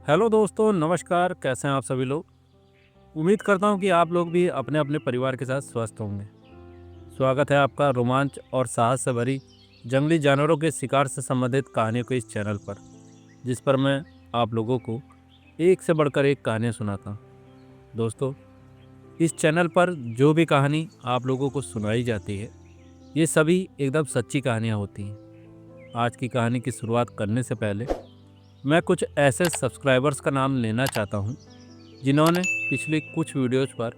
Hello दोस्तों, नमस्कार। कैसे हैं आप सभी लोग? उम्मीद करता हूं कि आप लोग भी अपने अपने परिवार के साथ स्वस्थ होंगे। स्वागत है आपका रोमांच और साहस से भरी जंगली जानवरों के शिकार से संबंधित कहानियों के इस चैनल पर, जिस पर मैं आप लोगों को एक से बढ़कर एक कहानियाँ सुनाता हूँ। दोस्तों, इस चैनल पर जो भी कहानी आप लोगों को सुनाई जाती है, ये सभी एकदम सच्ची कहानियाँ होती हैं। आज की कहानी की शुरुआत करने से पहले मैं कुछ ऐसे सब्सक्राइबर्स का नाम लेना चाहता हूँ जिन्होंने पिछली कुछ वीडियोज़ पर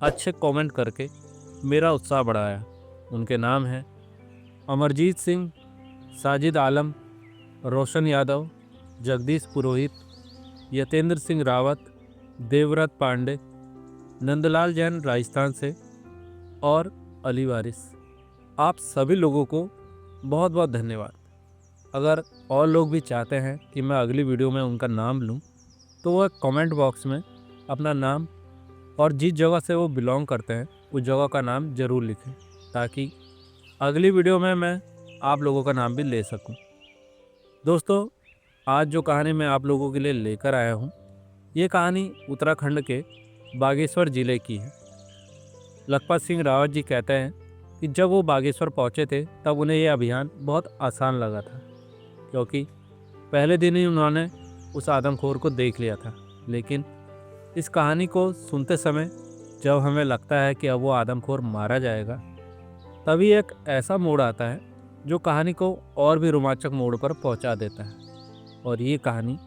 अच्छे कमेंट करके मेरा उत्साह बढ़ाया। उनके नाम हैं अमरजीत सिंह, साजिद आलम, रोशन यादव, जगदीश पुरोहित, यतेंद्र सिंह रावत, देवव्रत पांडे, नंदलाल जैन राजस्थान से और अली वारिस। आप सभी लोगों को बहुत बहुत धन्यवाद। अगर और लोग भी चाहते हैं कि मैं अगली वीडियो में उनका नाम लूं, तो वह कमेंट बॉक्स में अपना नाम और जिस जगह से वो बिलोंग करते हैं उस जगह का नाम ज़रूर लिखें, ताकि अगली वीडियो में मैं आप लोगों का नाम भी ले सकूं। दोस्तों, आज जो कहानी मैं आप लोगों के लिए लेकर आया हूं, ये कहानी उत्तराखंड के बागेश्वर ज़िले की है। लखपत सिंह रावत जी कहते हैं कि जब वो बागेश्वर पहुंचे थे तब उन्हें यह अभियान बहुत आसान लगा था, क्योंकि पहले दिन ही उन्होंने उस आदमखोर को देख लिया था। लेकिन इस कहानी को सुनते समय जब हमें लगता है कि अब वो आदमखोर मारा जाएगा, तभी एक ऐसा मोड़ आता है जो कहानी को और भी रोमांचक मोड़ पर पहुंचा देता है, और ये कहानी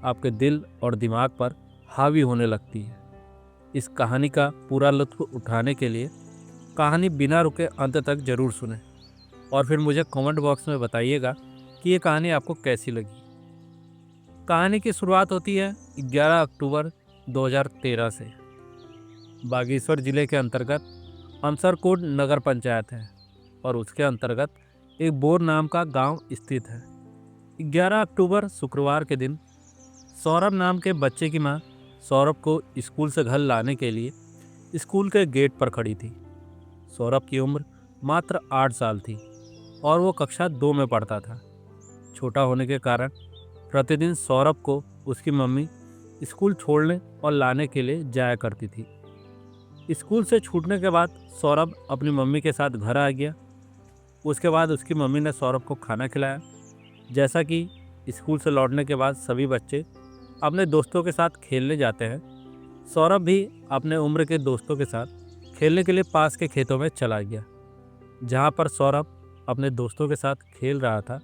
आपके दिल और दिमाग पर हावी होने लगती है। इस कहानी का पूरा लुत्फ उठाने के लिए कहानी बिना रुके अंत तक जरूर सुनें, और फिर मुझे कमेंट बॉक्स में बताइएगा कि ये कहानी आपको कैसी लगी। कहानी की शुरुआत होती है 11 अक्टूबर 2013 से। बागेश्वर जिले के अंतर्गत अमसरकोट नगर पंचायत है और उसके अंतर्गत एक बोर नाम का गांव स्थित है। 11 अक्टूबर शुक्रवार के दिन सौरभ नाम के बच्चे की मां सौरभ को स्कूल से घर लाने के लिए स्कूल के गेट पर खड़ी थी। सौरभ की उम्र मात्र 8 साल थी और वो कक्षा 2 में पढ़ता था। छोटा होने के कारण प्रतिदिन सौरभ को उसकी मम्मी स्कूल छोड़ने और लाने के लिए जाया करती थी। स्कूल से छूटने के बाद सौरभ अपनी मम्मी के साथ घर आ गया। उसके बाद उसकी मम्मी ने सौरभ को खाना खिलाया। जैसा कि स्कूल से लौटने के बाद सभी बच्चे अपने दोस्तों के साथ खेलने जाते हैं, सौरभ भी अपने उम्र के दोस्तों के साथ खेलने के लिए पास के खेतों में चला गया। जहाँ पर सौरभ अपने दोस्तों के साथ खेल रहा था,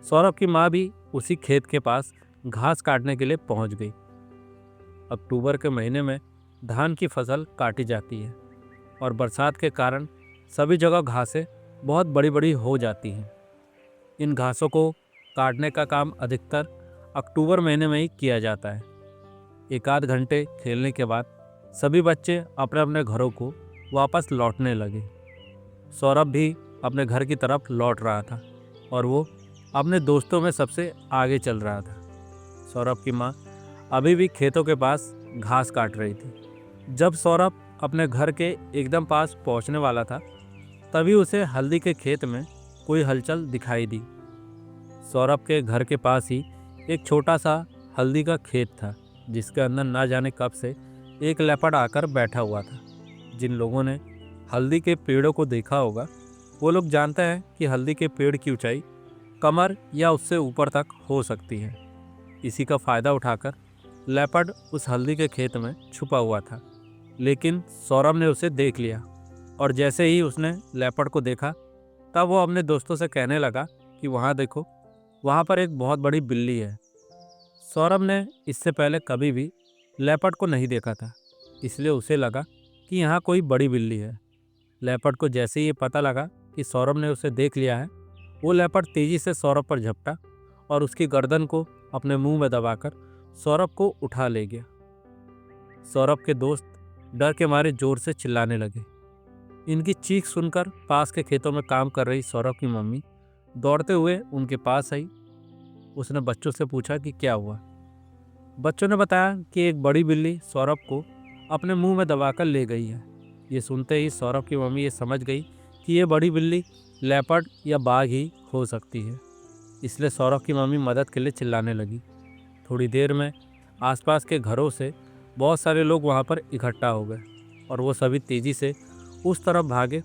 सौरभ की माँ भी उसी खेत के पास घास काटने के लिए पहुँच गई। अक्टूबर के महीने में धान की फसल काटी जाती है और बरसात के कारण सभी जगह घासें बहुत बड़ी बड़ी हो जाती हैं। इन घासों को काटने का काम अधिकतर अक्टूबर महीने में ही किया जाता है। एक आध घंटे खेलने के बाद सभी बच्चे अपने अपने घरों को वापस लौटने लगे। सौरभ भी अपने घर की तरफ लौट रहा था और वो अपने दोस्तों में सबसे आगे चल रहा था। सौरभ की माँ अभी भी खेतों के पास घास काट रही थी। जब सौरभ अपने घर के एकदम पास पहुंचने वाला था, तभी उसे हल्दी के खेत में कोई हलचल दिखाई दी। सौरभ के घर के पास ही एक छोटा सा हल्दी का खेत था, जिसके अंदर ना जाने कब से एक लेपर्ड आकर बैठा हुआ था। जिन लोगों ने हल्दी के पेड़ों को देखा होगा, वो लोग जानते हैं कि हल्दी के पेड़ की ऊंचाई कमर या उससे ऊपर तक हो सकती है। इसी का फ़ायदा उठाकर लेपर्ड उस हल्दी के खेत में छुपा हुआ था। लेकिन सौरभ ने उसे देख लिया, और जैसे ही उसने लेपर्ड को देखा, तब वो अपने दोस्तों से कहने लगा कि वहाँ देखो, वहाँ पर एक बहुत बड़ी बिल्ली है। सौरभ ने इससे पहले कभी भी लेपर्ड को नहीं देखा था, इसलिए उसे लगा कि यहाँ कोई बड़ी बिल्ली है। लेपर्ड को जैसे ही ये पता लगा कि सौरभ ने उसे देख लिया है, वो लेपर्ड तेजी से सौरभ पर झपटा और उसकी गर्दन को अपने मुंह में दबाकर सौरभ को उठा ले गया। सौरभ के दोस्त डर के मारे जोर से चिल्लाने लगे। इनकी चीख सुनकर पास के खेतों में काम कर रही सौरभ की मम्मी दौड़ते हुए उनके पास आई। उसने बच्चों से पूछा कि क्या हुआ। बच्चों ने बताया कि एक बड़ी बिल्ली सौरभ को अपने मुंह में दबाकर ले गई है। ये सुनते ही सौरभ की मम्मी ये समझ गई कि ये बड़ी बिल्ली लेपर्ड या बाघ ही हो सकती है, इसलिए सौरभ की मम्मी मदद के लिए चिल्लाने लगी। थोड़ी देर में आसपास के घरों से बहुत सारे लोग वहाँ पर इकट्ठा हो गए और वो सभी तेज़ी से उस तरफ भागे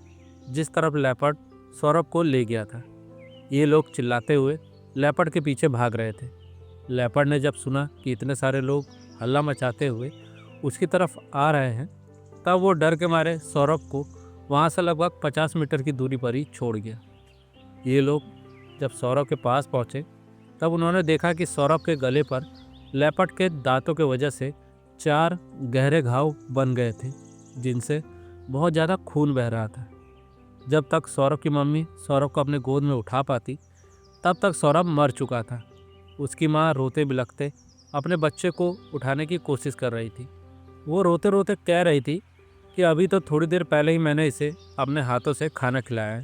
जिस तरफ लेपर्ड सौरभ को ले गया था। ये लोग चिल्लाते हुए लेपर्ड के पीछे भाग रहे थे। लेपर्ड ने जब सुना कि इतने सारे लोग हल्ला मचाते हुए उसकी तरफ आ रहे हैं, तब वो डर के मारे सौरभ को वहाँ से लगभग 50 मीटर की दूरी पर ही छोड़ गया। ये लोग जब सौरभ के पास पहुँचे तब उन्होंने देखा कि सौरभ के गले पर लेपर्ड के दांतों की वजह से 4 गहरे घाव बन गए थे, जिनसे बहुत ज़्यादा खून बह रहा था। जब तक सौरभ की मम्मी सौरभ को अपने गोद में उठा पाती, तब तक सौरभ मर चुका था। उसकी माँ रोते बिलखते अपने बच्चे को उठाने की कोशिश कर रही थी। वो रोते रोते कह रही थी कि अभी तो थोड़ी देर पहले ही मैंने इसे अपने हाथों से खाना खिलाया है,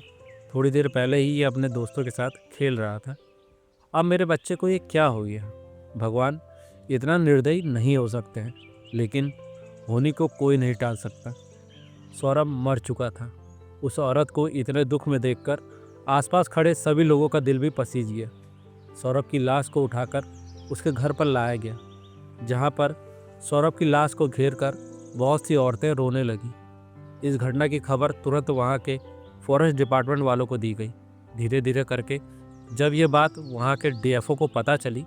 थोड़ी देर पहले ही ये अपने दोस्तों के साथ खेल रहा था, अब मेरे बच्चे को ये क्या हो गया। भगवान इतना निर्दयी नहीं हो सकते हैं, लेकिन होनी को कोई नहीं टाल सकता। सौरभ मर चुका था। उस औरत को इतने दुख में देखकर आसपास खड़े सभी लोगों का दिल भी पसीज गया। सौरभ की लाश को उठाकर उसके घर पर लाया गया, जहाँ पर सौरभ की लाश को घेर कर बहुत सी औरतें रोने लगी। इस घटना की खबर तुरंत वहाँ के फॉरेस्ट डिपार्टमेंट वालों को दी गई। धीरे धीरे करके जब ये बात वहाँ के डीएफओ को पता चली,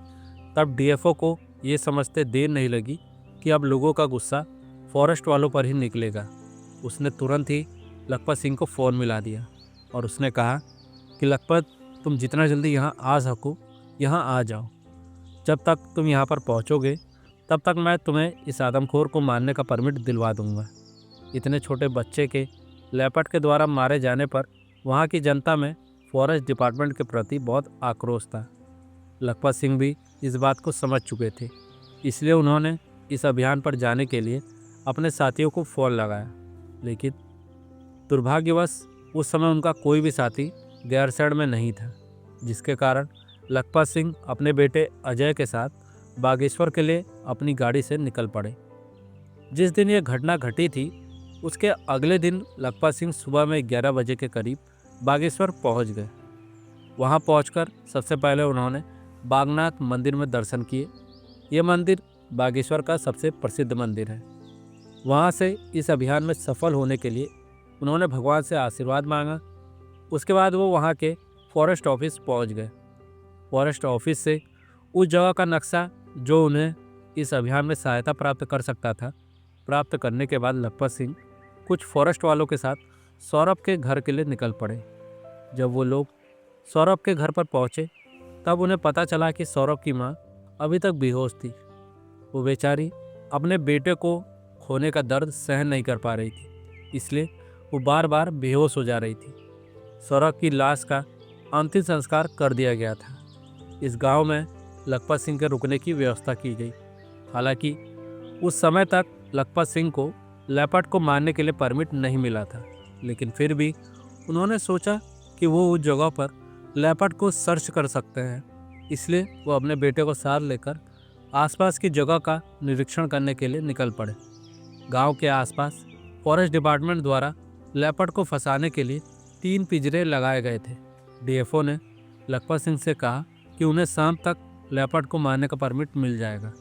तब डीएफओ को ये समझते देर नहीं लगी कि अब लोगों का गुस्सा फॉरेस्ट वालों पर ही निकलेगा। उसने तुरंत ही लखपत सिंह को फ़ोन मिला दिया और उसने कहा कि लखपत, तुम जितना जल्दी यहाँ आ सको यहाँ आ जाओ। जब तक तुम यहाँ पर पहुँचोगे तब तक मैं तुम्हें इस आदमखोर को मारने का परमिट दिलवा दूँगा। इतने छोटे बच्चे के लेपर्ड के द्वारा मारे जाने पर वहाँ की जनता में फॉरेस्ट डिपार्टमेंट के प्रति बहुत आक्रोश था। लखपत सिंह भी इस बात को समझ चुके थे, इसलिए उन्होंने इस अभियान पर जाने के लिए अपने साथियों को फ़ोन लगाया, लेकिन दुर्भाग्यवश उस समय उनका कोई भी साथी गैरसैंण में नहीं था, जिसके कारण लखपत सिंह अपने बेटे अजय के साथ बागेश्वर के लिए अपनी गाड़ी से निकल पड़े। जिस दिन ये घटना घटी थी उसके अगले दिन लखपत सिंह सुबह में 11 बजे के करीब बागेश्वर पहुंच गए। वहां पहुंचकर सबसे पहले उन्होंने बागनाथ मंदिर में दर्शन किए। ये मंदिर बागेश्वर का सबसे प्रसिद्ध मंदिर है। वहां से इस अभियान में सफल होने के लिए उन्होंने भगवान से आशीर्वाद मांगा। उसके बाद वो वहां के फॉरेस्ट ऑफिस पहुंच गए। फॉरेस्ट ऑफिस से उस जगह का नक्शा जो उन्हें इस अभियान में सहायता प्राप्त कर सकता था, प्राप्त करने के बाद लखपत सिंह कुछ फॉरेस्ट वालों के साथ सौरभ के घर के लिए निकल पड़े। जब वो लोग सौरभ के घर पर पहुंचे तब उन्हें पता चला कि सौरभ की माँ अभी तक बेहोश थी। वो बेचारी अपने बेटे को खोने का दर्द सहन नहीं कर पा रही थी, इसलिए वो बार बार बेहोश हो जा रही थी। सौरभ की लाश का अंतिम संस्कार कर दिया गया था। इस गांव में लखपत सिंह के रुकने की व्यवस्था की गई। हालांकि उस समय तक लखपत सिंह को लेपर्ड को मारने के लिए परमिट नहीं मिला था, लेकिन फिर भी उन्होंने सोचा कि वो उस जगह पर लेपर्ड को सर्च कर सकते हैं, इसलिए वो अपने बेटे को साथ लेकर आसपास की जगह का निरीक्षण करने के लिए निकल पड़े। गांव के आसपास फॉरेस्ट डिपार्टमेंट द्वारा लेपर्ड को फंसाने के लिए 3 पिंजरे लगाए गए थे। डीएफओ ने लखपत सिंह से कहा कि उन्हें शाम तक लेपर्ड को मारने का परमिट मिल जाएगा,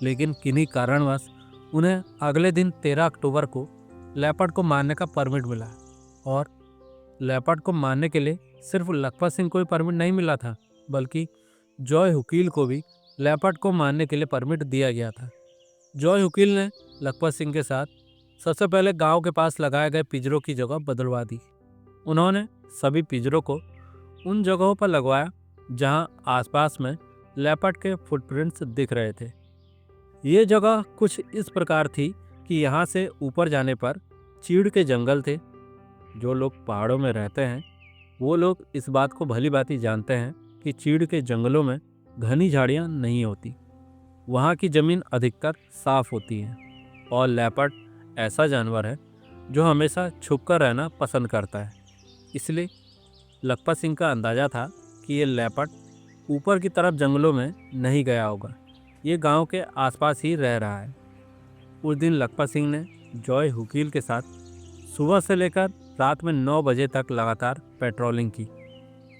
लेकिन किन्हीं कारणवश उन्हें अगले दिन 13 अक्टूबर को लेपर्ड को मारने का परमिट मिला। और लेपर्ड को मारने के लिए सिर्फ लखपत सिंह को ही परमिट नहीं मिला था, बल्कि जॉय हुकील को भी लेपर्ड को मारने के लिए परमिट दिया गया था। जॉय हुकील ने लखपत सिंह के साथ सबसे पहले गांव के पास लगाए गए पिंजरों की जगह बदलवा दी। उन्होंने सभी पिंजरों को उन जगहों पर लगवाया जहां आसपास में लेपर्ड के फुटप्रिंट्स दिख रहे थे। ये जगह कुछ इस प्रकार थी कि यहाँ से ऊपर जाने पर चीड़ के जंगल थे। जो लोग पहाड़ों में रहते हैं वो लोग इस बात को भली भांति जानते हैं कि चीड़ के जंगलों में घनी झाड़ियाँ नहीं होती। वहाँ की ज़मीन अधिकतर साफ होती है और लेपर्ड ऐसा जानवर है जो हमेशा छुपकर रहना पसंद करता है। इसलिए लखपत सिंह का अंदाज़ा था कि ये लेपर्ड ऊपर की तरफ जंगलों में नहीं गया होगा, ये गांव के आसपास ही रह रहा है। उस दिन लखपत सिंह ने जॉय हुकील के साथ सुबह से लेकर रात में 9 बजे तक लगातार पेट्रोलिंग की।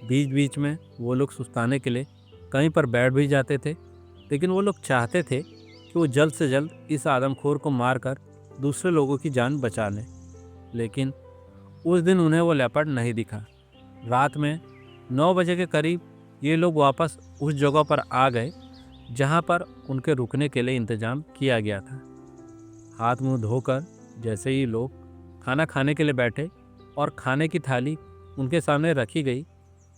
बीच बीच में वो लोग सुस्ताने के लिए कहीं पर बैठ भी जाते थे, लेकिन वो लोग चाहते थे कि वो जल्द से जल्द इस आदमखोर को मारकर दूसरे लोगों की जान बचा लें। लेकिन उस दिन उन्हें वो लेपर्ड नहीं दिखा। रात में 9 बजे के करीब ये लोग वापस उस जगह पर आ गए जहाँ पर उनके रुकने के लिए इंतजाम किया गया था। हाथ मुंह धोकर जैसे ही लोग खाना खाने के लिए बैठे और खाने की थाली उनके सामने रखी गई,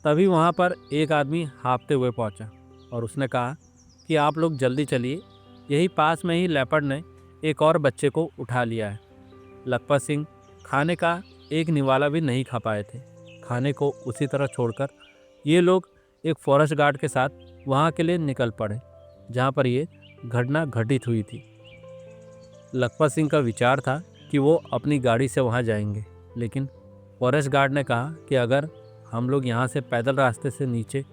तभी वहाँ पर एक आदमी हाँफते हुए पहुँचा और उसने कहा कि आप लोग जल्दी चलिए, यही पास में ही लेपर्ड ने एक और बच्चे को उठा लिया है। लखपत सिंह खाने का एक निवाला भी नहीं खा पाए थे। खाने को उसी तरह छोड़कर ये लोग एक फॉरेस्ट गार्ड के साथ वहाँ के लिए निकल पड़े जहाँ पर ये घटना घटित हुई थी। लखपत सिंह का विचार था कि वो अपनी गाड़ी से वहाँ जाएंगे, लेकिन फॉरेस्ट गार्ड ने कहा कि अगर हम लोग यहाँ से पैदल रास्ते से नीचे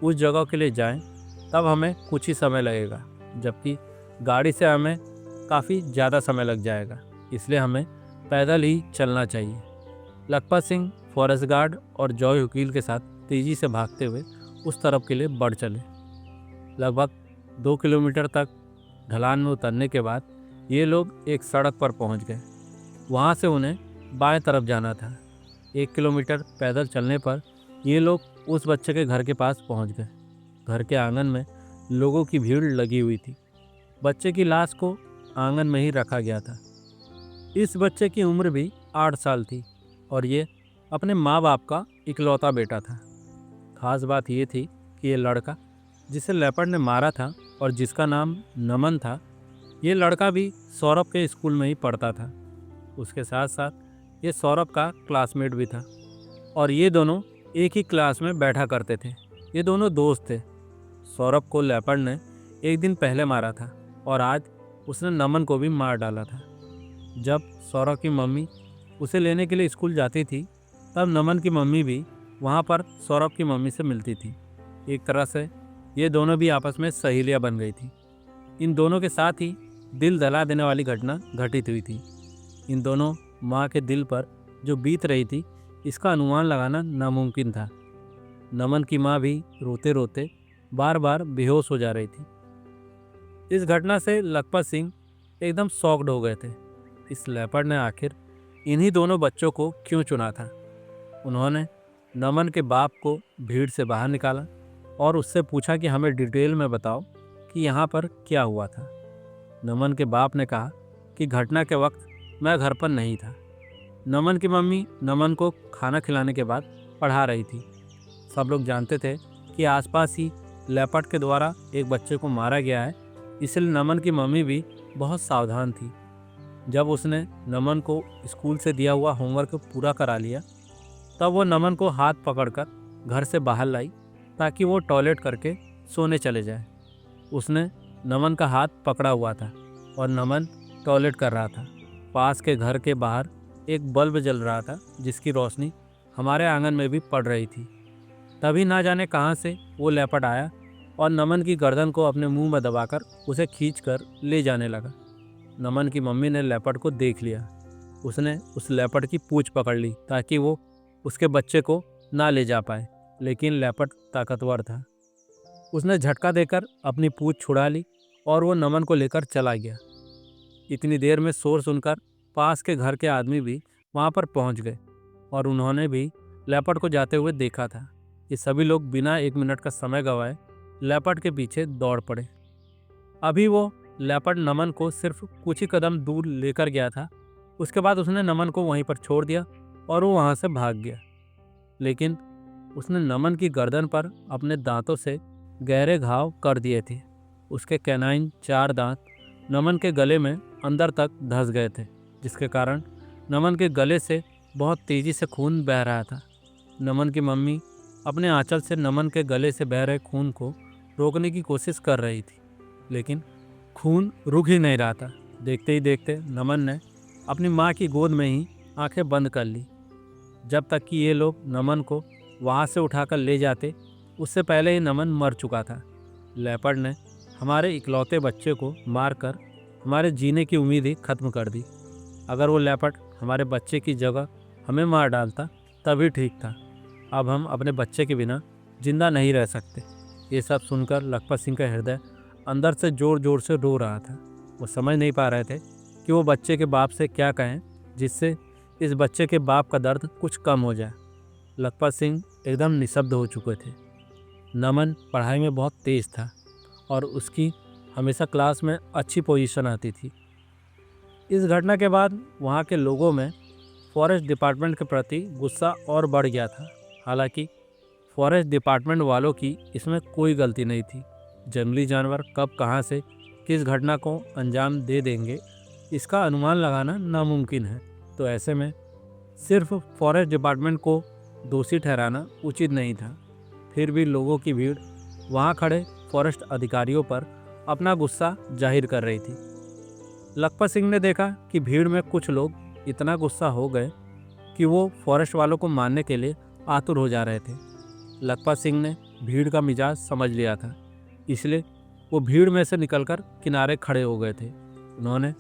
उस जगह के लिए जाएं, तब हमें कुछ ही समय लगेगा, जबकि गाड़ी से हमें काफ़ी ज़्यादा समय लग जाएगा, इसलिए हमें पैदल ही चलना चाहिए। लखपत सिंह फॉरेस्ट गार्ड और जॉय वकील के साथ तेज़ी से भागते हुए उस तरफ के लिए बढ़ चले। लगभग 2 किलोमीटर तक ढलान में उतरने के बाद ये लोग एक सड़क पर पहुंच गए। वहां से उन्हें बाएं तरफ जाना था। 1 किलोमीटर पैदल चलने पर ये लोग उस बच्चे के घर के पास पहुंच गए। घर के आंगन में लोगों की भीड़ लगी हुई थी। बच्चे की लाश को आंगन में ही रखा गया था। इस बच्चे की उम्र भी 8 साल थी और ये अपने माँ बाप का इकलौता बेटा था। खास बात ये थी कि ये लड़का जिसे लेपर्ड ने मारा था और जिसका नाम नमन था, ये लड़का भी सौरभ के स्कूल में ही पढ़ता था। उसके साथ साथ ये सौरभ का क्लासमेट भी था और ये दोनों एक ही क्लास में बैठा करते थे। ये दोनों दोस्त थे। सौरभ को लेपर्ड ने एक दिन पहले मारा था और आज उसने नमन को भी मार डाला था। जब सौरभ की मम्मी उसे लेने के लिए स्कूल जाती थी, तब नमन की मम्मी भी वहाँ पर सौरभ की मम्मी से मिलती थी। एक तरह से ये दोनों भी आपस में सहेलियाँ बन गई थी। इन दोनों के साथ ही दिल दहला देने वाली घटना घटित हुई थी। इन दोनों माँ के दिल पर जो बीत रही थी, इसका अनुमान लगाना नामुमकिन था। नमन की माँ भी रोते रोते बार बार बेहोश हो जा रही थी। इस घटना से लखपत सिंह एकदम शॉक्ड हो गए थे। इस लेपर्ड ने आखिर इन्हीं दोनों बच्चों को क्यों चुना था? उन्होंने नमन के बाप को भीड़ से बाहर निकाला और उससे पूछा कि हमें डिटेल में बताओ कि यहाँ पर क्या हुआ था। नमन के बाप ने कहा कि घटना के वक्त मैं घर पर नहीं था। नमन की मम्मी नमन को खाना खिलाने के बाद पढ़ा रही थी। सब लोग जानते थे कि आसपास ही लेपर्ड के द्वारा एक बच्चे को मारा गया है, इसलिए नमन की मम्मी भी बहुत सावधान थी। जब उसने नमन को स्कूल से दिया हुआ होमवर्क पूरा करा लिया, तब वो नमन को हाथ पकड़कर घर से बाहर लाई ताकि वो टॉयलेट करके सोने चले जाए। उसने नमन का हाथ पकड़ा हुआ था और नमन टॉयलेट कर रहा था। पास के घर के बाहर एक बल्ब जल रहा था जिसकी रोशनी हमारे आंगन में भी पड़ रही थी। तभी ना जाने कहाँ से वो लेपर्ड आया और नमन की गर्दन को अपने मुंह में दबाकर उसे खींचकर ले जाने लगा। नमन की मम्मी ने लेपर्ड को देख लिया। उसने उस लेपर्ड की पूंछ पकड़ ली ताकि वो उसके बच्चे को ना ले जा पाए, लेकिन लेपर्ड ताकतवर था। उसने झटका देकर अपनी पूंछ छुड़ा ली और वो नमन को लेकर चला गया। इतनी देर में शोर सुनकर पास के घर के आदमी भी वहाँ पर पहुँच गए और उन्होंने भी लेपर्ड को जाते हुए देखा था। ये सभी लोग बिना 1 मिनट का समय गंवाए लेपर्ड के पीछे दौड़ पड़े। अभी वो लेपर्ड नमन को सिर्फ कुछ ही कदम दूर लेकर गया था। उसके बाद उसने नमन को वहीं पर छोड़ दिया और वो वहाँ से भाग गया। लेकिन उसने नमन की गर्दन पर अपने दांतों से गहरे घाव कर दिए थे। उसके कैनाइन 4 दांत नमन के गले में अंदर तक धंस गए थे, जिसके कारण नमन के गले से बहुत तेज़ी से खून बह रहा था। नमन की मम्मी अपने आंचल से नमन के गले से बह रहे खून को रोकने की कोशिश कर रही थी, लेकिन खून रुक ही नहीं रहा था। देखते ही देखते नमन ने अपनी माँ की गोद में ही आंखें बंद कर ली। जब तक कि ये लोग नमन को वहाँ से उठाकर ले जाते, उससे पहले ही नमन मर चुका था। लेपर्ड ने हमारे इकलौते बच्चे को मारकर हमारे जीने की उम्मीद ही खत्म कर दी। अगर वो लेपर्ड हमारे बच्चे की जगह हमें मार डालता तभी ठीक था। अब हम अपने बच्चे के बिना जिंदा नहीं रह सकते। ये सब सुनकर लखपत सिंह का हृदय अंदर से ज़ोर ज़ोर से रो रहा था। वो समझ नहीं पा रहे थे कि वो बच्चे के बाप से क्या कहें जिससे इस बच्चे के बाप का दर्द कुछ कम हो जाए। लखपत सिंह एकदम निस्तब्ध हो चुके थे। नमन पढ़ाई में बहुत तेज़ था और उसकी हमेशा क्लास में अच्छी पोजीशन आती थी। इस घटना के बाद वहाँ के लोगों में फॉरेस्ट डिपार्टमेंट के प्रति गुस्सा और बढ़ गया था। हालांकि फॉरेस्ट डिपार्टमेंट वालों की इसमें कोई गलती नहीं थी। जंगली जानवर कब कहाँ से किस घटना को अंजाम दे देंगे इसका अनुमान लगाना नामुमकिन है। तो ऐसे में सिर्फ फॉरेस्ट डिपार्टमेंट को दोषी ठहराना उचित नहीं था। फिर भी लोगों की भीड़ वहाँ खड़े फॉरेस्ट अधिकारियों पर अपना गुस्सा जाहिर कर रही थी। लखपत सिंह ने देखा कि भीड़ में कुछ लोग इतना गुस्सा हो गए कि वो फॉरेस्ट वालों को मारने के लिए आतुर हो जा रहे थे। लखपत सिंह ने भीड़ का मिजाज समझ लिया था, इसलिए वो भीड़ में से निकलकर किनारे खड़े हो गए थे। उन्होंने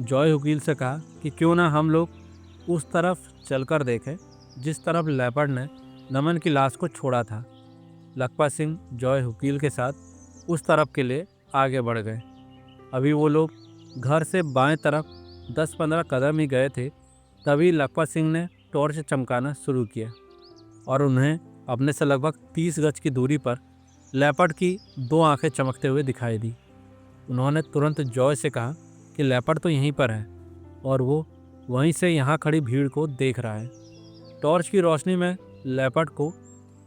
जॉय हुकील से कहा कि क्यों ना हम लोग उस तरफ चलकर देखें जिस तरफ लेपर्ड ने नमन की लाश को छोड़ा था। लखपत सिंह जॉय हुकील के साथ उस तरफ के लिए आगे बढ़ गए। अभी वो लोग घर से बाएं तरफ 10-15 कदम ही गए थे, तभी लखपत सिंह ने टॉर्च चमकाना शुरू किया और उन्हें अपने से लगभग 30 गज की दूरी पर लेपर्ड की 2 आंखें चमकते हुए दिखाई दी। उन्होंने तुरंत जॉय से कहा कि लेपर्ड तो यहीं पर है और वो वहीं से यहाँ खड़ी भीड़ को देख रहा है। टॉर्च की रोशनी में लेपर्ड को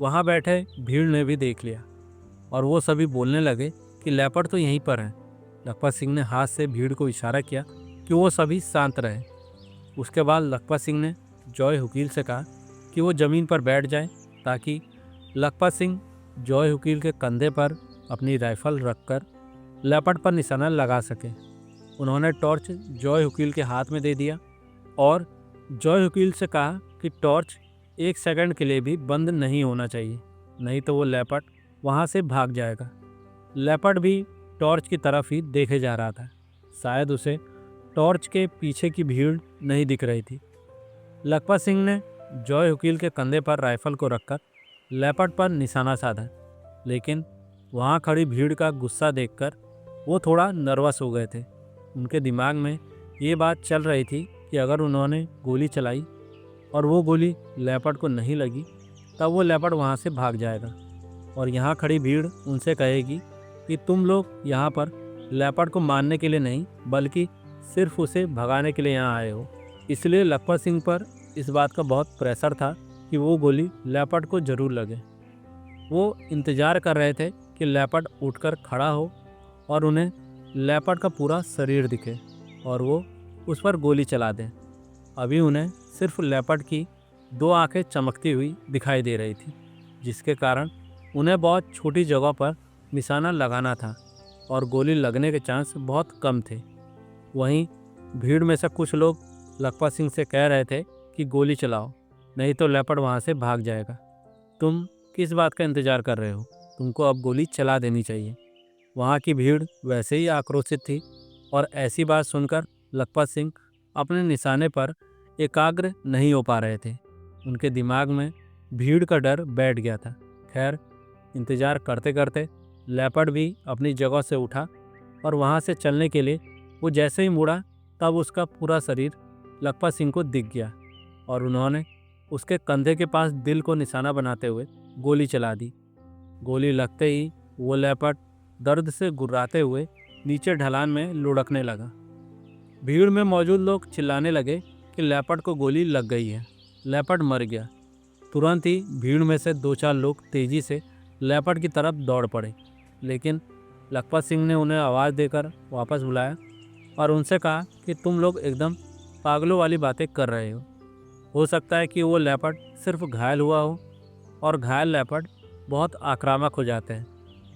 वहाँ बैठे भीड़ ने भी देख लिया और वो सभी बोलने लगे कि लेपर्ड तो यहीं पर है। लखपत सिंह ने हाथ से भीड़ को इशारा किया कि वो सभी शांत रहे। उसके बाद लखपत सिंह ने जॉय हुकील से कहा कि वो ज़मीन पर बैठ जाए ताकि लखपत सिंह जॉय हुकील के कंधे पर अपनी राइफल रखकर लेपर्ड पर निशाना लगा सके। उन्होंने टॉर्च जॉय हुकील के हाथ में दे दिया और जॉय हुकील से कहा कि टॉर्च 1 सेकंड के लिए भी बंद नहीं होना चाहिए, नहीं तो वो लेपर्ड वहाँ से भाग जाएगा। लेपर्ड भी टॉर्च की तरफ ही देखे जा रहा था। शायद उसे टॉर्च के पीछे की भीड़ नहीं दिख रही थी। लखपत सिंह ने जॉय हुकील के कंधे पर राइफल को रखकर लेपर्ड पर निशाना साधा, लेकिन वहाँ खड़ी भीड़ का गुस्सा देखकर वो थोड़ा नर्वस हो गए थे। उनके दिमाग में ये बात चल रही थी कि अगर उन्होंने गोली चलाई और वो गोली लेपर्ड को नहीं लगी तब वो लेपर्ड वहाँ से भाग जाएगा और यहाँ खड़ी भीड़ उनसे कहेगी कि तुम लोग यहाँ पर लेपर्ड को मारने के लिए नहीं बल्कि सिर्फ उसे भगाने के लिए यहाँ आए हो। इसलिए लखपत सिंह पर इस बात का बहुत प्रेशर था कि वो गोली लेपर्ड को ज़रूर लगे। वो इंतज़ार कर रहे थे कि लेपर्ड उठकर खड़ा हो और उन्हें लेपर्ड का पूरा शरीर दिखे और वो उस पर गोली चला दें। अभी उन्हें सिर्फ लेपर्ड की 2 आंखें चमकती हुई दिखाई दे रही थी, जिसके कारण उन्हें बहुत छोटी जगह पर निशाना लगाना था और गोली लगने के चांस बहुत कम थे। वहीं भीड़ में से कुछ लोग लखपत सिंह से कह रहे थे कि गोली चलाओ, नहीं तो लेपर्ड वहाँ से भाग जाएगा। तुम किस बात का इंतज़ार कर रहे हो? तुमको अब गोली चला देनी चाहिए। वहाँ की भीड़ वैसे ही आक्रोशित थी और ऐसी बात सुनकर लखपत सिंह अपने निशाने पर एकाग्र नहीं हो पा रहे थे। उनके दिमाग में भीड़ का डर बैठ गया था। खैर, इंतज़ार करते करते लेपर्ड भी अपनी जगह से उठा और वहाँ से चलने के लिए वो जैसे ही मुड़ा तब उसका पूरा शरीर लखपत सिंह को दिख गया और उन्होंने उसके कंधे के पास दिल को निशाना बनाते हुए गोली चला दी। गोली लगते ही वो लेपर्ड दर्द से गुर्राते हुए नीचे ढलान में लुढ़कने लगा। भीड़ में मौजूद लोग चिल्लाने लगे कि लेपर्ड को गोली लग गई है, लेपर्ड मर गया। तुरंत ही भीड़ में से 2-4 लोग तेज़ी से लेपर्ड की तरफ दौड़ पड़े, लेकिन लखपत सिंह ने उन्हें आवाज़ देकर वापस बुलाया और उनसे कहा कि तुम लोग एकदम पागलों वाली बातें कर रहे हो सकता है कि वो लेपर्ड सिर्फ घायल हुआ हो और घायल लेपर्ड बहुत आक्रामक हो जाते हैं।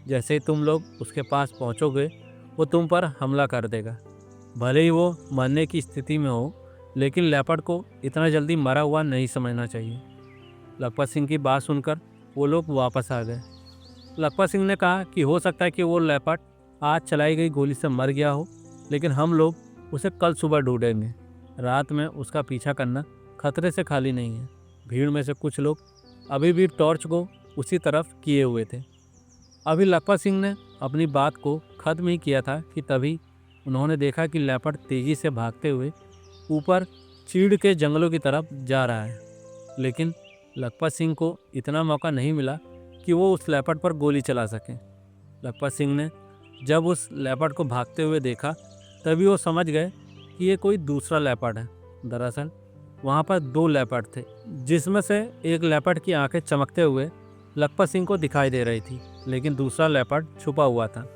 जैसे ही तुम लोग उसके पास पहुंचोगे वो तुम पर हमला कर देगा। भले ही वो मरने की स्थिति में हो, लेकिन लेपर्ड को इतना जल्दी मरा हुआ नहीं समझना चाहिए। लखपत सिंह की बात सुनकर वो लोग वापस आ गए। लखपत सिंह ने कहा कि हो सकता है कि वो लेपर्ड आज चलाई गई गोली से मर गया हो, लेकिन हम लोग उसे कल सुबह ढूंढेंगे। रात में उसका पीछा करना खतरे से खाली नहीं है। भीड़ में से कुछ लोग अभी भी टॉर्च को उसी तरफ किए हुए थे। अभी लखपत सिंह ने अपनी बात को ख़त्म ही किया था कि तभी उन्होंने देखा कि लेपर्ड तेज़ी से भागते हुए ऊपर चीड़ के जंगलों की तरफ जा रहा है। लेकिन लखपत सिंह को इतना मौका नहीं मिला कि वो उस लेपर्ड पर गोली चला सके। लखपत सिंह ने जब उस लेपर्ड को भागते हुए देखा तभी वो समझ गए कि ये कोई दूसरा लेपर्ड है। दरअसल वहाँ पर 2 लेपर्ड थे, जिसमें से एक लेपर्ड की आंखें चमकते हुए लखपत सिंह को दिखाई दे रही थी, लेकिन दूसरा लेपर्ड छुपा हुआ था।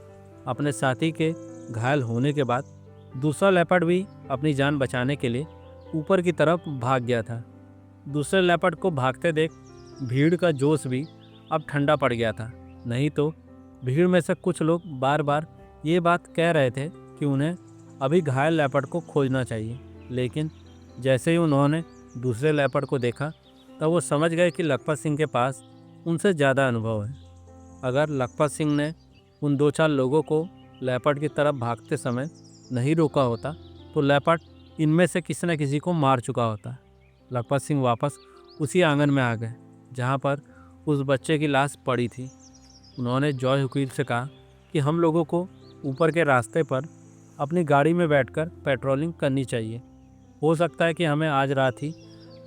अपने साथी के घायल होने के बाद दूसरा लेपर्ड भी अपनी जान बचाने के लिए ऊपर की तरफ भाग गया था। दूसरे लेपर्ड को भागते देख भीड़ का जोश भी अब ठंडा पड़ गया था। नहीं तो भीड़ में से कुछ लोग बार बार ये बात कह रहे थे कि उन्हें अभी घायल लेपर्ड को खोजना चाहिए। लेकिन जैसे ही उन्होंने दूसरे लेपर्ड को देखा तब वो समझ गए कि लखपत सिंह के पास उनसे ज़्यादा अनुभव है। अगर लखपत सिंह ने उन 2-4 लोगों को लेपर्ड की तरफ भागते समय नहीं रोका होता तो लेपर्ड इनमें से किसी न किसी को मार चुका होता। लखपत सिंह वापस उसी आंगन में आ गए जहाँ पर उस बच्चे की लाश पड़ी थी। उन्होंने जॉय हुकील से कहा कि हम लोगों को ऊपर के रास्ते पर अपनी गाड़ी में बैठकर पेट्रोलिंग करनी चाहिए। हो सकता है कि हमें आज रात ही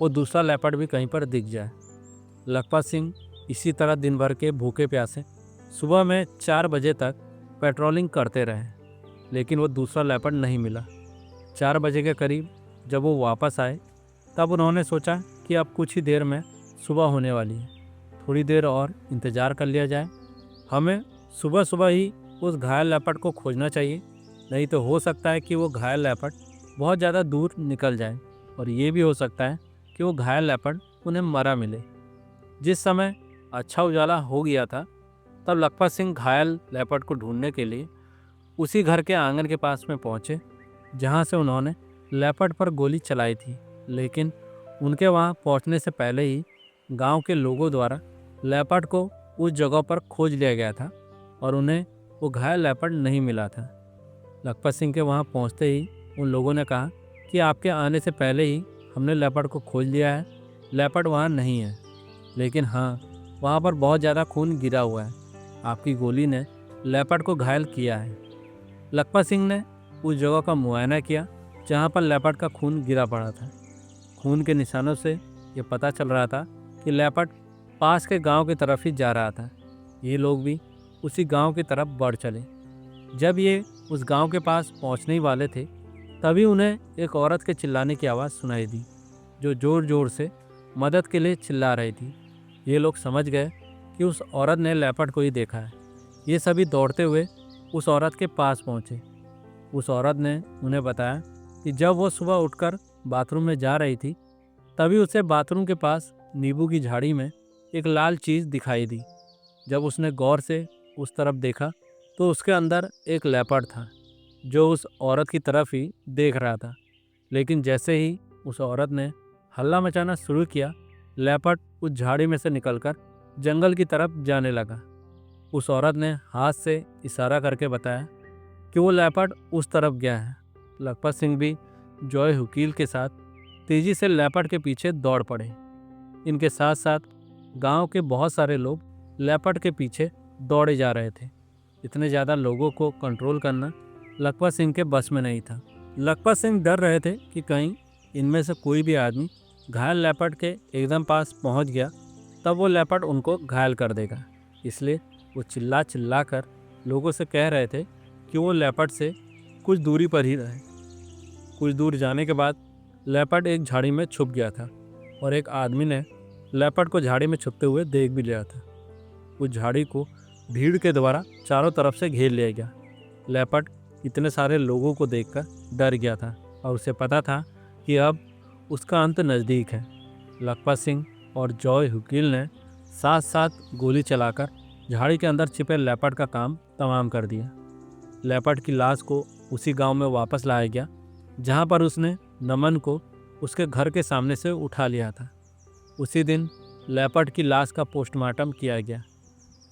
वो दूसरा लेपर्ड भी कहीं पर दिख जाए। लखपत सिंह इसी तरह दिन भर के भूखे प्यासे सुबह में 4 बजे तक पेट्रोलिंग करते रहे, लेकिन वो दूसरा लेपर्ड नहीं मिला। 4 बजे के करीब जब वो वापस आए तब उन्होंने सोचा कि अब कुछ ही देर में सुबह होने वाली है, थोड़ी देर और इंतज़ार कर लिया जाए। हमें सुबह सुबह ही उस घायल लेपर्ड को खोजना चाहिए, नहीं तो हो सकता है कि वो घायल लेपर्ड बहुत ज़्यादा दूर निकल जाए और ये भी हो सकता है कि वो घायल लेपर्ड उन्हें मरा मिले। जिस समय अच्छा उजाला हो गया था तब लखपत सिंह घायल लेपर्ड को ढूंढने के लिए उसी घर के आंगन के पास में पहुंचे जहां से उन्होंने लेपर्ड पर गोली चलाई थी। लेकिन उनके वहां पहुंचने से पहले ही गांव के लोगों द्वारा लेपर्ड को उस जगह पर खोज लिया गया था और उन्हें वो घायल लेपर्ड नहीं मिला था। लखपत सिंह के वहां पहुंचते ही उन लोगों ने कहा कि आपके आने से पहले ही हमने लेपर्ड को खोज लिया है, लेपर्ड वहाँ नहीं है, लेकिन हाँ वहाँ पर बहुत ज़्यादा खून गिरा हुआ है। आपकी गोली ने लेपर्ड को घायल किया है। लखपत सिंह ने उस जगह का मुआयना किया जहाँ पर लेपर्ड का खून गिरा पड़ा था। खून के निशानों से ये पता चल रहा था कि लेपर्ड पास के गांव की तरफ ही जा रहा था। ये लोग भी उसी गांव की तरफ बढ़ चले। जब ये उस गांव के पास पहुंचने ही वाले थे तभी उन्हें एक औरत के चिल्लाने की आवाज़ सुनाई दी, जो ज़ोर ज़ोर से मदद के लिए चिल्ला रही थी। ये लोग समझ गए कि उस औरत ने लेपर्ड को ही देखा है। ये सभी दौड़ते हुए उस औरत के पास पहुंचे। उस औरत ने उन्हें बताया कि जब वो सुबह उठकर बाथरूम में जा रही थी तभी उसे बाथरूम के पास नींबू की झाड़ी में एक लाल चीज़ दिखाई दी। जब उसने गौर से उस तरफ देखा तो उसके अंदर एक लेपर्ड था जो उस औरत की तरफ ही देख रहा था। लेकिन जैसे ही उस औरत ने हल्ला मचाना शुरू किया, लेपर्ड उस झाड़ी में से निकलकर जंगल की तरफ जाने लगा। उस औरत ने हाथ से इशारा करके बताया कि वो लेपर्ड उस तरफ गया है। लखपत सिंह भी जॉय हुकील के साथ तेजी से लेपर्ड के पीछे दौड़ पड़े। इनके साथ साथ गांव के बहुत सारे लोग लेपर्ड के पीछे दौड़े जा रहे थे। इतने ज़्यादा लोगों को कंट्रोल करना लखपत सिंह के बस में नहीं था। लखपत सिंह डर रहे थे कि कहीं इनमें से कोई भी आदमी घायल लेपर्ड के एकदम पास पहुंच गया तब वो लेपर्ड उनको घायल कर देगा। इसलिए वो चिल्ला चिल्ला कर लोगों से कह रहे थे कि वो लेपर्ड से कुछ दूरी पर ही रहे। कुछ दूर जाने के बाद लेपर्ड एक झाड़ी में छुप गया था और एक आदमी ने लेपर्ड को झाड़ी में छुपते हुए देख भी लिया था। उस झाड़ी को भीड़ के द्वारा चारों तरफ से घेर लिया गया। लेपर्ड इतने सारे लोगों को देखकर डर गया था और उसे पता था कि अब उसका अंत नज़दीक है। लखपत सिंह और जॉय हुकील ने साथ साथ गोली चलाकर झाड़ी के अंदर छिपे लेपर्ड का काम तमाम कर दिया। लेपर्ड की लाश को उसी गांव में वापस लाया गया जहां पर उसने नमन को उसके घर के सामने से उठा लिया था। उसी दिन लेपर्ड की लाश का पोस्टमार्टम किया गया।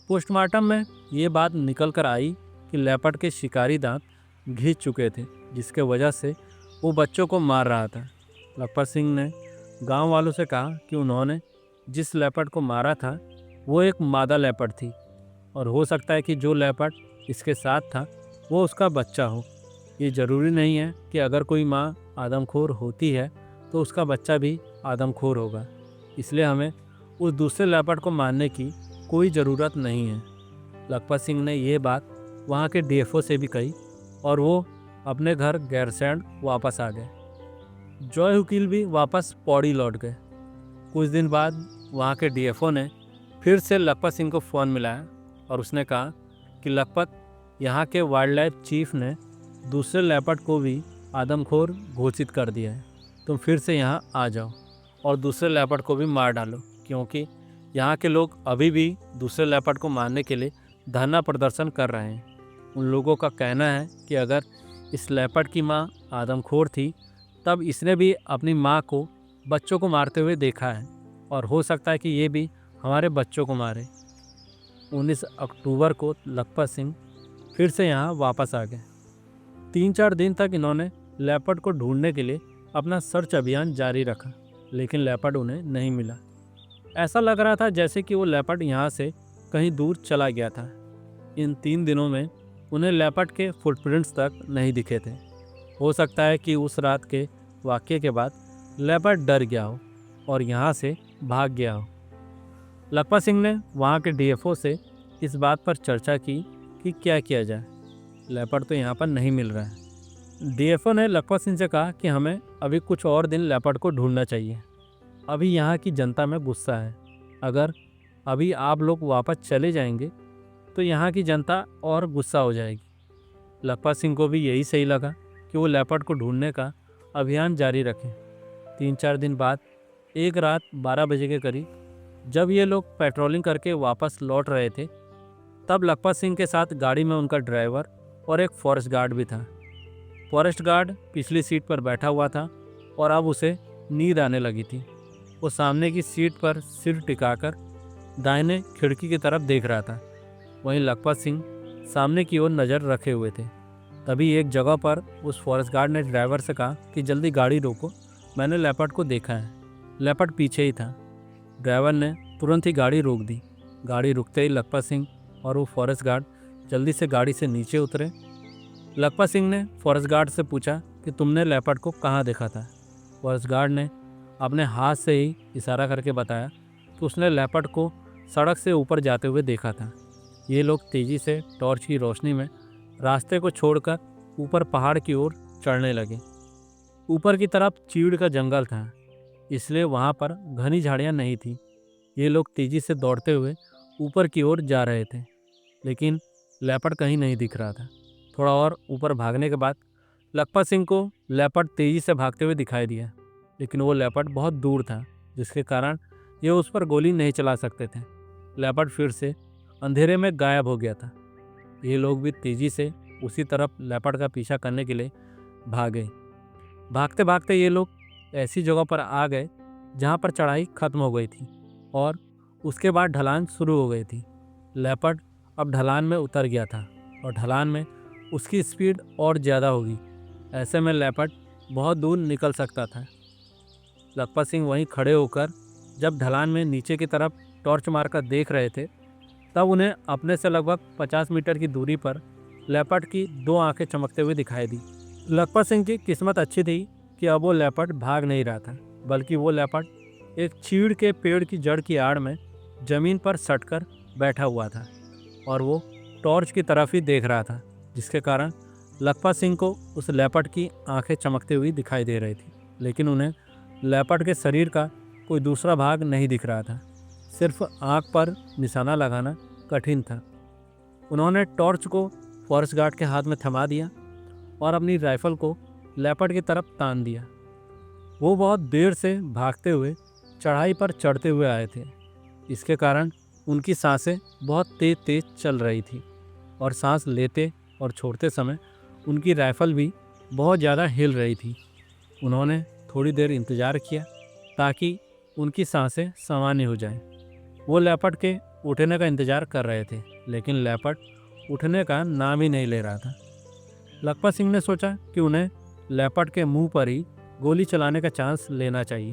पोस्टमार्टम में ये बात निकल कर आई कि लेपर्ड के शिकारी दांत घिस चुके थे, जिसके वजह से वो बच्चों को मार रहा था। लखपत सिंह ने गांव वालों से कहा कि उन्होंने जिस लेपर्ड को मारा था वो एक मादा लेपर्ड थी और हो सकता है कि जो लेपर्ड इसके साथ था वो उसका बच्चा हो। ये ज़रूरी नहीं है कि अगर कोई माँ आदमखोर होती है तो उसका बच्चा भी आदमखोर होगा। इसलिए हमें उस दूसरे लेपर्ड को मारने की कोई ज़रूरत नहीं है। लखपत सिंह ने ये बात वहाँ के डीएफओ से भी कही और वो अपने घर गैरसैंण वापस आ गए। जॉय वकील भी वापस पौड़ी लौट गए। कुछ दिन बाद वहाँ के डीएफओ ने फिर से लखपत सिंह को फ़ोन मिलाया और उसने कहा कि लखपत, यहाँ के वाइल्ड लाइफ चीफ ने दूसरे लेपर्ड को भी आदमखोर घोषित कर दिया है। तुम फिर से यहाँ आ जाओ और दूसरे लेपर्ड को भी मार डालो, क्योंकि यहाँ के लोग अभी भी दूसरे लेपर्ड को मारने के लिए धरना प्रदर्शन कर रहे हैं। उन लोगों का कहना है कि अगर इस लेपर्ड की माँ आदमखोर थी तब इसने भी अपनी माँ को बच्चों को मारते हुए देखा है और हो सकता है कि ये भी हमारे बच्चों को मारे। 19 अक्टूबर को लखपत सिंह फिर से यहाँ वापस आ गए। 3-4 दिन तक इन्होंने लेपर्ड को ढूंढने के लिए अपना सर्च अभियान जारी रखा, लेकिन लेपर्ड उन्हें नहीं मिला। ऐसा लग रहा था जैसे कि वो लेपर्ड यहाँ से कहीं दूर चला गया था। इन 3 दिनों में उन्हें लेपर्ड के फुटप्रिंट्स तक नहीं दिखे थे। हो सकता है कि उस रात के वाक़ये के बाद लेपर्ड डर गया हो और यहाँ से भाग गया हो। लखपत सिंह ने वहाँ के डीएफओ से इस बात पर चर्चा की कि क्या किया जाए। लेपर्ड तो यहाँ पर नहीं मिल रहा है। डीएफओ ने लखपत सिंह से कहा कि हमें अभी कुछ और दिन लेपर्ड को ढूंढना चाहिए। अभी यहाँ की जनता में गुस्सा है। अगर अभी आप लोग वापस चले जाएंगे तो यहाँ की जनता और गुस्सा हो जाएगी। लखपत सिंह को भी यही सही लगा कि वो लेपर्ड को ढूंढने का अभियान जारी रखें। 3-4 दिन बाद एक रात 12 बजे के करीब जब ये लोग पेट्रोलिंग करके वापस लौट रहे थे, तब लखपत सिंह के साथ गाड़ी में उनका ड्राइवर और एक फॉरेस्ट गार्ड भी था। फॉरेस्ट गार्ड पिछली सीट पर बैठा हुआ था और अब उसे नींद आने लगी थी। वो सामने की सीट पर सिर टिकाकर दाहिने खिड़की की तरफ देख रहा था। वहीं लखपत सिंह सामने की ओर नज़र रखे हुए थे। तभी एक जगह पर उस फॉरेस्ट गार्ड ने ड्राइवर से कहा कि जल्दी गाड़ी रोको, मैंने लेपर्ड को देखा है। लेपर्ड पीछे ही था। ड्राइवर ने तुरंत ही गाड़ी रोक दी। गाड़ी रुकते ही लखपत सिंह और वो फॉरेस्ट गार्ड जल्दी से गाड़ी से नीचे उतरे। लखपत सिंह ने फॉरेस्ट गार्ड से पूछा कि तुमने लेपर्ड को कहाँ देखा था। फॉरेस्ट गार्ड ने अपने हाथ से ही इशारा करके बताया कि उसने लेपर्ड को सड़क से ऊपर जाते हुए देखा था। ये लोग तेज़ी से टॉर्च की रोशनी में रास्ते को छोड़कर ऊपर पहाड़ की ओर चढ़ने लगे। ऊपर की तरफ चीड़ का जंगल था, इसलिए वहाँ पर घनी झाड़ियाँ नहीं थी। ये लोग तेज़ी से दौड़ते हुए ऊपर की ओर जा रहे थे, लेकिन लेपर्ड कहीं नहीं दिख रहा था। थोड़ा और ऊपर भागने के बाद लखपत सिंह को लेपर्ड तेज़ी से भागते हुए दिखाई दिया, लेकिन वो लेपर्ड बहुत दूर था, जिसके कारण ये उस पर गोली नहीं चला सकते थे। लेपर्ड फिर से अंधेरे में गायब हो गया था। ये लोग भी तेज़ी से उसी तरफ लेपर्ड का पीछा करने के लिए भागे। भागते भागते ये लोग ऐसी जगह पर आ गए जहाँ पर चढ़ाई खत्म हो गई थी और उसके बाद ढलान शुरू हो गई थी। लेपर्ड अब ढलान में उतर गया था और ढलान में उसकी स्पीड और ज़्यादा होगी। ऐसे में लेपर्ड बहुत दूर निकल सकता था। लखपत सिंह वहीं खड़े होकर जब ढलान में नीचे की तरफ टॉर्च मारकर देख रहे थे, तब उन्हें अपने से लगभग 50 मीटर की दूरी पर लेपर्ड की 2 आंखें चमकते हुए दिखाई दी। लखपत सिंह की किस्मत अच्छी थी कि अब वो लेपर्ड भाग नहीं रहा था, बल्कि वो लेपर्ड एक चीड़ के पेड़ की जड़ की आड़ में ज़मीन पर सटकर बैठा हुआ था और वो टॉर्च की तरफ ही देख रहा था, जिसके कारण लखपत सिंह को उस लेपर्ड की आंखें चमकती हुई दिखाई दे रही थी, लेकिन उन्हें लेपर्ड के शरीर का कोई दूसरा भाग नहीं दिख रहा था। सिर्फ आंख पर निशाना लगाना कठिन था। उन्होंने टॉर्च को फॉरेस्ट गार्ड के हाथ में थमा दिया और अपनी राइफल को लेपर्ड की तरफ तान दिया। वो बहुत देर से भागते हुए चढ़ाई पर चढ़ते हुए आए थे। इसके कारण उनकी सांसें बहुत तेज तेज चल रही थी और सांस लेते और छोड़ते समय उनकी राइफल भी बहुत ज़्यादा हिल रही थी। उन्होंने थोड़ी देर इंतज़ार किया ताकि उनकी सांसें सामान्य हो जाएं। वो लेपर्ड के उठने का इंतज़ार कर रहे थे, लेकिन लेपर्ड उठने का नाम ही नहीं ले रहा था। लखपत सिंह ने सोचा कि उन्हें लेपर्ड के मुंह पर ही गोली चलाने का चांस लेना चाहिए।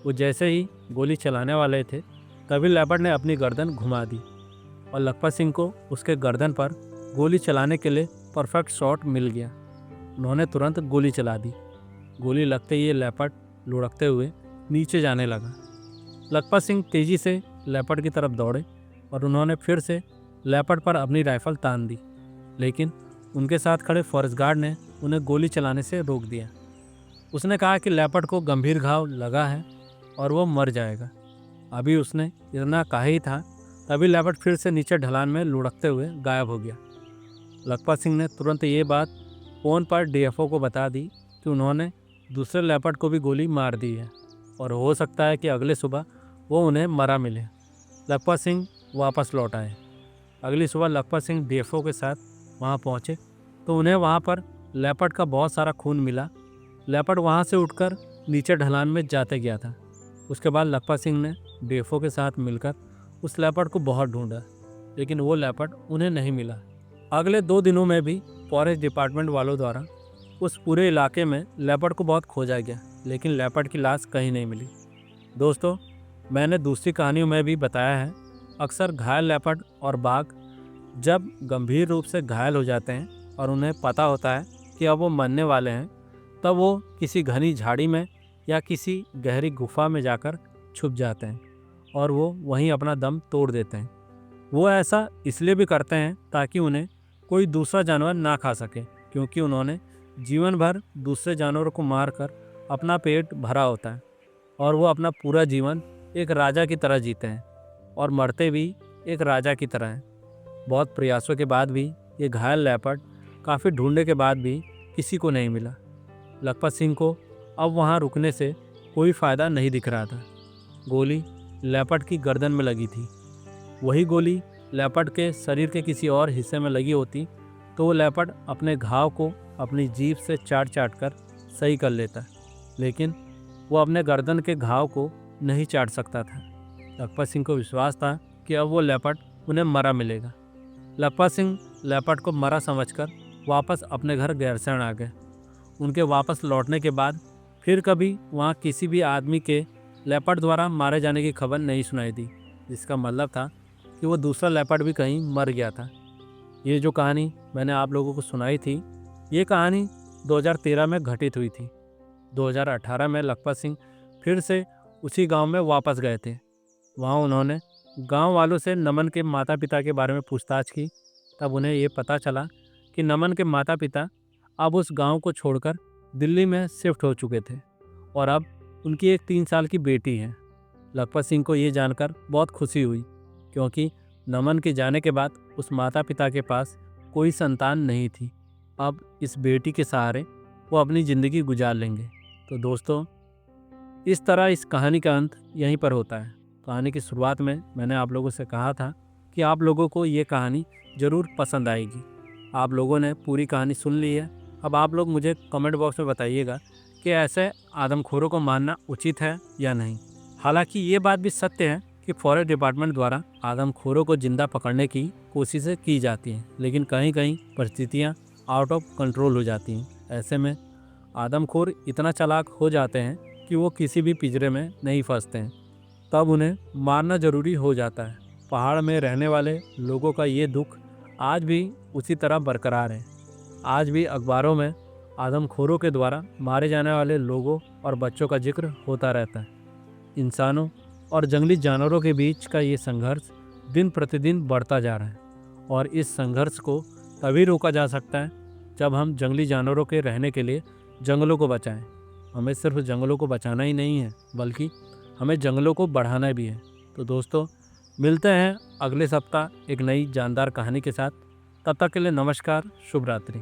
वो जैसे ही गोली चलाने वाले थे, तभी लेपर्ड ने अपनी गर्दन घुमा दी और लखपत सिंह को उसके गर्दन पर गोली चलाने के लिए परफेक्ट शॉट मिल गया। उन्होंने तुरंत गोली चला दी। गोली लगते ही ये लेपर्ड लुढ़कते हुए नीचे जाने लगा। लखपत सिंह तेजी से लेपर्ड की तरफ दौड़े और उन्होंने फिर से लेपर्ड पर अपनी राइफल तान दी, लेकिन उनके साथ खड़े फॉरेस्ट गार्ड ने उन्हें गोली चलाने से रोक दिया। उसने कहा कि लेपर्ड को गंभीर घाव लगा है और वो मर जाएगा। अभी उसने इतना कहा ही था, तभी लेपर्ड फिर से नीचे ढलान में लुढ़कते हुए गायब हो गया। लखपत सिंह ने तुरंत ये बात फोन पर डीएफओ को बता दी कि उन्होंने दूसरे लेपर्ड को भी गोली मार दी है और हो सकता है कि अगले सुबह वो उन्हें मरा मिले। लखपत सिंह वापस लौट आए। अगली सुबह लखपत सिंह डीएफओ के साथ वहाँ पहुँचे तो उन्हें वहाँ पर लेपर्ड का बहुत सारा खून मिला। लेपर्ड वहाँ से उठकर नीचे ढलान में जाते गया था। उसके बाद लखपत सिंह ने डीएफओ के साथ मिलकर उस लेपर्ड को बहुत ढूंढा, लेकिन वो लेपर्ड उन्हें नहीं मिला। अगले 2 दिनों में भी फॉरेस्ट डिपार्टमेंट वालों द्वारा उस पूरे इलाके में लेपर्ड को बहुत खोजा गया, लेकिन लेपर्ड की लाश कहीं नहीं मिली। दोस्तों, मैंने दूसरी कहानियों में भी बताया है, अक्सर घायल लेपर्ड और बाघ जब गंभीर रूप से घायल हो जाते हैं और उन्हें पता होता है कि अब वो मरने वाले हैं, तब वो किसी घनी झाड़ी में या किसी गहरी गुफा में जाकर छुप जाते हैं और वो वहीं अपना दम तोड़ देते हैं। वो ऐसा इसलिए भी करते हैं ताकि उन्हें कोई दूसरा जानवर ना खा सके, क्योंकि उन्होंने जीवन भर दूसरे जानवरों को मारकर अपना पेट भरा होता है और वो अपना पूरा जीवन एक राजा की तरह जीते हैं और मरते भी एक राजा की तरह हैं। बहुत प्रयासों के बाद भी ये घायल लेपर्ड काफ़ी ढूंढने के बाद भी किसी को नहीं मिला। लखपत सिंह को अब वहाँ रुकने से कोई फ़ायदा नहीं दिख रहा था। गोली लेपर्ड की गर्दन में लगी थी। वही गोली लेपर्ड के शरीर के किसी और हिस्से में लगी होती तो वो लेपर्ड अपने घाव को अपनी जीभ से चाट चाट कर सही कर लेता, लेकिन वो अपने गर्दन के घाव को नहीं चाट सकता था। लखपत सिंह को विश्वास था कि अब वो लेपर्ड उन्हें मरा मिलेगा। लखपत सिंह लेपर्ड को मरा समझकर वापस अपने घर गैरसैंण आ गए। उनके वापस लौटने के बाद फिर कभी वहाँ किसी भी आदमी के लेपर्ड द्वारा मारे जाने की खबर नहीं सुनाई दी, जिसका मतलब था कि वो दूसरा लेपर्ड भी कहीं मर गया था। ये जो कहानी मैंने आप लोगों को सुनाई थी, ये कहानी 2013 में घटित हुई थी। 2018 में लखपत सिंह फिर से उसी गांव में वापस गए थे। वहाँ उन्होंने गांव वालों से नमन के माता पिता के बारे में पूछताछ की। तब उन्हें ये पता चला कि नमन के माता पिता अब उस गांव को छोड़कर दिल्ली में शिफ्ट हो चुके थे और अब उनकी एक 3 साल की बेटी है। लखपत सिंह को ये जानकर बहुत खुशी हुई, क्योंकि नमन के जाने के बाद उस माता पिता के पास कोई संतान नहीं थी। अब इस बेटी के सहारे वो अपनी ज़िंदगी गुजार लेंगे। तो दोस्तों, इस तरह इस कहानी का अंत यहीं पर होता है। कहानी की शुरुआत में मैंने आप लोगों से कहा था कि आप लोगों को ये कहानी ज़रूर पसंद आएगी। आप लोगों ने पूरी कहानी सुन ली है। अब आप लोग मुझे कमेंट बॉक्स में बताइएगा कि ऐसे आदमखोरों को मारना उचित है या नहीं। हालांकि ये बात भी सत्य है कि फॉरेस्ट डिपार्टमेंट द्वारा आदमखोरों को जिंदा पकड़ने की कोशिशें की जाती हैं, लेकिन कहीं कहीं परिस्थितियाँ आउट ऑफ कंट्रोल हो जाती हैं। ऐसे में आदमखोर इतना चालाक हो जाते हैं कि वो किसी भी पिंजरे में नहीं फंसते हैं, तब उन्हें मारना ज़रूरी हो जाता है। पहाड़ में रहने वाले लोगों का ये दुख आज भी उसी तरह बरकरार है। आज भी अखबारों में आदमखोरों के द्वारा मारे जाने वाले लोगों और बच्चों का जिक्र होता रहता है। इंसानों और जंगली जानवरों के बीच का ये संघर्ष दिन प्रतिदिन बढ़ता जा रहा है और इस संघर्ष को तभी रोका जा सकता है जब हम जंगली जानवरों के रहने के लिए जंगलों को बचाएं। हमें सिर्फ जंगलों को बचाना ही नहीं है, बल्कि हमें जंगलों को बढ़ाना भी है। तो दोस्तों, मिलते हैं अगले सप्ताह एक नई जानदार कहानी के साथ। तब तक के लिए नमस्कार, शुभ रात्रि।